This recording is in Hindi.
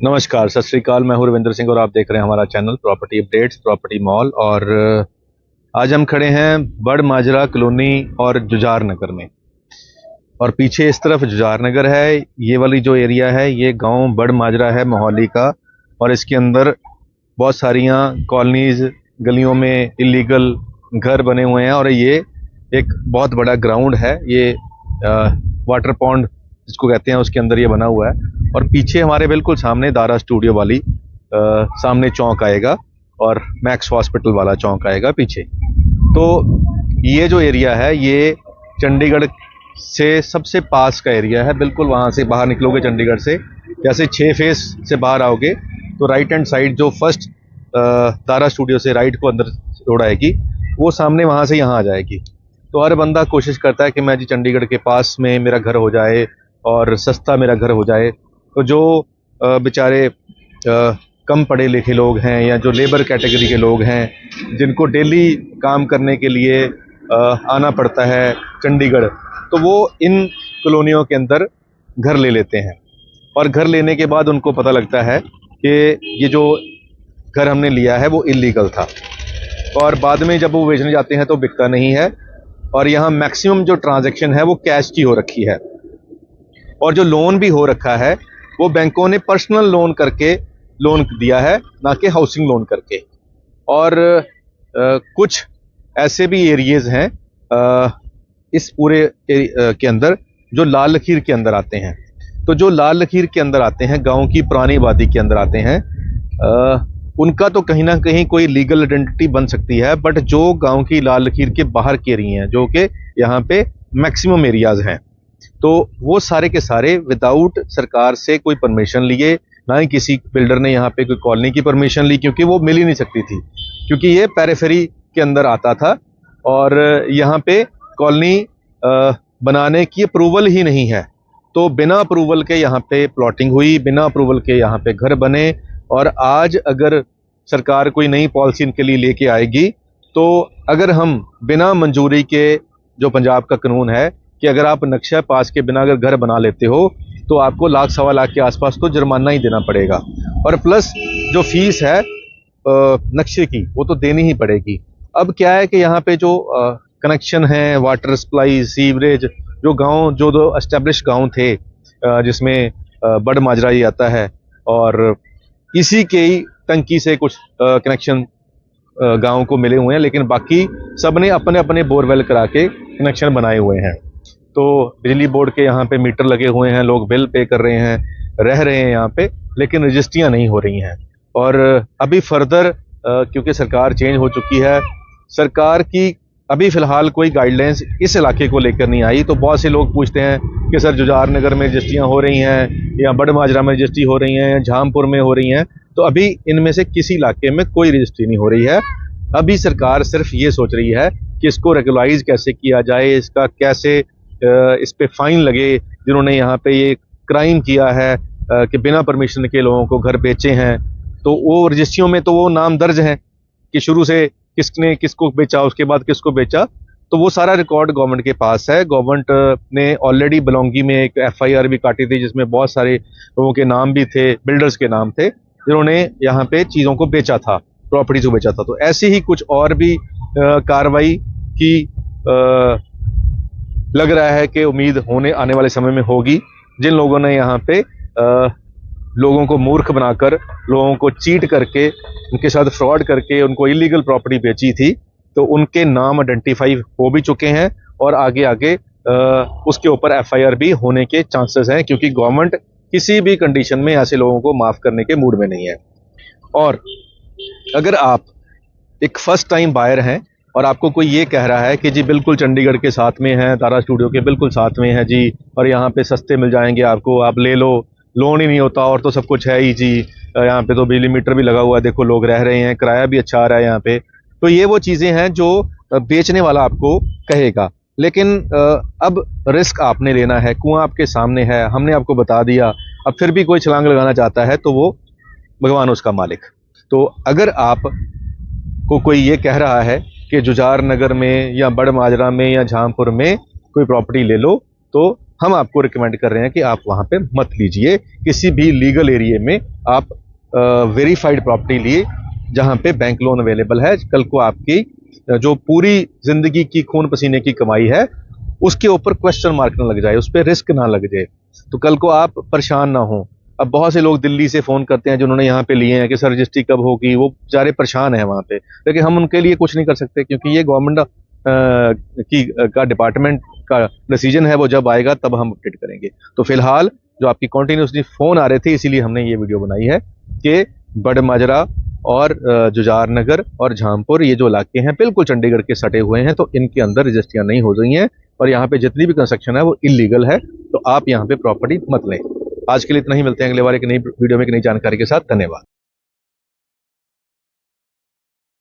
नमस्कार, सत श्री अकाल। मैं हूं रविंद्र सिंह और आप देख रहे हैं हमारा channel property updates, property mall. और आज हम खड़े हैं बड़ माजरा कॉलोनी और जुझार नगर में। और पीछे इस तरफ जुझार नगर है। ये वाली जो एरिया है ये गांव बड़ माजरा है मोहाली का। और इसके अंदर बहुत सारियां कॉलोनीज, गलियों में इलीगल घर बने हुए हैं। और ये एक बहुत बड़ा ग्राउंड है। ये वाटर पॉन्ड जिसको कहते हैं उसके अंदर ये बना हुआ है। और पीछे हमारे बिल्कुल सामने दारा स्टूडियो वाली सामने चौक आएगा और मैक्स हॉस्पिटल वाला चौक आएगा पीछे। तो ये जो एरिया है ये चंडीगढ़ से सबसे पास का एरिया है। बिल्कुल वहाँ से बाहर निकलोगे चंडीगढ़ से, जैसे 6 फेस से बाहर आओगे तो राइट हैंड साइड जो फर्स्ट दारा स्टूडियो से राइट को अंदर रोड आएगी, वो सामने वहाँ से यहाँ आ जाएगी। तो हर बंदा कोशिश करता है कि मैं जी चंडीगढ़ के पास में मेरा घर हो जाए और सस्ता मेरा घर हो जाए। तो जो बेचारे कम पढ़े लिखे लोग हैं या जो लेबर कैटेगरी के लोग हैं, जिनको डेली काम करने के लिए आना पड़ता है चंडीगढ़, तो वो इन कॉलोनियों के अंदर घर ले लेते हैं। और घर लेने के बाद उनको पता लगता है कि ये जो घर हमने लिया है वो इलीगल था। और बाद में जब वो बेचने जाते हैं तो बिकता नहीं है। और यहाँ मैक्सिमम जो ट्रांजैक्शन है वो कैश की हो रखी है। और जो लोन भी हो रखा है वो बैंकों ने पर्सनल लोन करके लोन दिया है, ना कि हाउसिंग लोन करके। और कुछ ऐसे भी एरियाज हैं इस पूरे के अंदर जो लाल लकीर के अंदर आते हैं। तो जो लाल लकीर के अंदर आते हैं, गांव की पुरानी आबादी के अंदर आते हैं, उनका तो कहीं ना कहीं कोई लीगल आइडेंटिटी बन सकती है। बट जो गांव की लाल लकीर के बाहर के एरिया हैं, जो कि यहाँ पे मैक्सिमम एरियाज हैं, तो वो सारे के सारे विदाउट सरकार से कोई परमिशन लिए, ना ही किसी बिल्डर ने यहाँ पे कोई कॉलोनी की परमिशन ली, क्योंकि वो मिल ही नहीं सकती थी, क्योंकि ये पेरिफेरी के अंदर आता था। और यहाँ पे कॉलोनी बनाने की अप्रूवल ही नहीं है। तो बिना अप्रूवल के यहाँ पे प्लॉटिंग हुई, बिना अप्रूवल के यहाँ पे घर बने। और आज अगर सरकार कोई नई पॉलिसी इनके लिए लेके आएगी, तो अगर हम बिना मंजूरी के, जो पंजाब का कानून है कि अगर आप नक्शा पास के बिना अगर घर बना लेते हो तो आपको लाख सवा लाख के आसपास तो जुर्माना ही देना पड़ेगा। और प्लस जो फीस है नक्शे की, वो तो देनी ही पड़ेगी। अब क्या है कि यहाँ पे जो कनेक्शन है, वाटर सप्लाई, सीवरेज, जो गांव, जो दो एस्टेब्लिश गांव थे जिसमें बड़ माजरा ही आता है, और इसी के ही टंकी से कुछ कनेक्शन गांव को मिले हुए हैं, लेकिन बाकी सबने अपने अपने बोरवेल करा के कनेक्शन बनाए हुए हैं। तो बिजली बोर्ड के यहाँ पे मीटर लगे हुए हैं, लोग बिल पे कर रहे हैं, रह रहे हैं यहाँ पे, लेकिन रजिस्ट्रियाँ नहीं हो रही हैं। और अभी फर्दर क्योंकि सरकार चेंज हो चुकी है, सरकार की अभी फ़िलहाल कोई गाइडलाइंस इस इलाके को लेकर नहीं आई। तो बहुत से लोग पूछते हैं कि सर जुझार नगर में रजिस्ट्रियाँ हो रही हैं, या बड़ माजरा में रजिस्ट्री हो रही हैं, या झामपुर में हो रही हैं। तो अभी इनमें से किसी इलाके में कोई रजिस्ट्री नहीं हो रही है। अभी सरकार सिर्फ ये सोच रही है कि इसको रेगुलाइज कैसे किया जाए, इसका कैसे इस पे फाइन लगे जिन्होंने यहाँ पे ये क्राइम किया है कि बिना परमिशन के लोगों को घर बेचे हैं। तो वो रजिस्ट्रियों में तो वो नाम दर्ज हैं कि शुरू से किसने किसको बेचा, उसके बाद किसको बेचा। तो वो सारा रिकॉर्ड गवर्नमेंट के पास है। गवर्नमेंट ने ऑलरेडी बलौंगी में एक FIR भी काटी थी, जिसमें बहुत सारे लोगों के नाम भी थे, बिल्डर्स के नाम थे, जिन्होंने यहाँ पे चीज़ों को बेचा था, प्रॉपर्टीज को बेचा था। तो ऐसी ही कुछ और भी कार्रवाई की लग रहा है कि उम्मीद होने आने वाले समय में होगी। जिन लोगों ने यहाँ पे लोगों को मूर्ख बनाकर, लोगों को चीट करके, उनके साथ फ्रॉड करके उनको इलीगल प्रॉपर्टी बेची थी, तो उनके नाम आइडेंटिफाई हो भी चुके हैं। और आगे आगे उसके ऊपर FIR भी होने के चांसेस हैं, क्योंकि गवर्नमेंट किसी भी कंडीशन में ऐसे लोगों को माफ़ करने के मूड में नहीं है। और अगर आप एक फर्स्ट टाइम बायर हैं और आपको कोई ये कह रहा है कि जी बिल्कुल चंडीगढ़ के साथ में है, दारा स्टूडियो के बिल्कुल साथ में है जी, और यहाँ पे सस्ते मिल जाएंगे आपको, आप ले लो, लोन ही नहीं होता और तो सब कुछ है ही जी, यहाँ पे तो बिजली मीटर भी लगा हुआ है, देखो लोग रह रहे हैं, किराया भी अच्छा आ रहा है यहाँ पे। तो ये वो चीज़ें हैं जो बेचने वाला आपको कहेगा। लेकिन अब रिस्क आपने लेना है, कुआं आपके सामने है, हमने आपको बता दिया। अब फिर भी कोई छलांग लगाना चाहता है तो वो भगवान उसका मालिक। तो अगर आप को कोई ये कह रहा है कि जुझार नगर में या बड़ माजरा में या झामपुर में कोई प्रॉपर्टी ले लो, तो हम आपको रिकमेंड कर रहे हैं कि आप वहाँ पे मत लीजिए। किसी भी लीगल एरिया में आप वेरीफाइड प्रॉपर्टी लिए जहां पे बैंक लोन अवेलेबल है। कल को आपकी जो पूरी जिंदगी की खून पसीने की कमाई है उसके ऊपर क्वेश्चन मार्क ना लग जाए, उस पर रिस्क ना लग जाए, तो कल को आप परेशान ना हो। अब बहुत से लोग दिल्ली से फोन करते हैं जिन्होंने यहाँ पे लिए हैं कि सर रजिस्ट्री कब होगी, वो बेचारे परेशान है वहाँ पे, लेकिन हम उनके लिए कुछ नहीं कर सकते क्योंकि ये गवर्नमेंट का डिपार्टमेंट का डिसीजन है, वो जब आएगा तब हम अपडेट करेंगे। तो फिलहाल जो आपकी कॉन्टिन्यूसली फोन आ रहे थे इसीलिए हमने ये वीडियो बनाई है कि बड़ माजरा और जुजार नगर और झामपुर ये जो इलाके हैं बिल्कुल चंडीगढ़ के सटे हुए हैं, तो इनके अंदर रजिस्ट्रियां नहीं हो रही हैं और यहाँ पे जितनी भी कंस्ट्रक्शन है वो इलीगल है, तो आप यहाँ पे प्रॉपर्टी मत लें। आज के लिए इतना ही, मिलते हैं अगले बार एक नई वीडियो में एक नई जानकारी के साथ। धन्यवाद।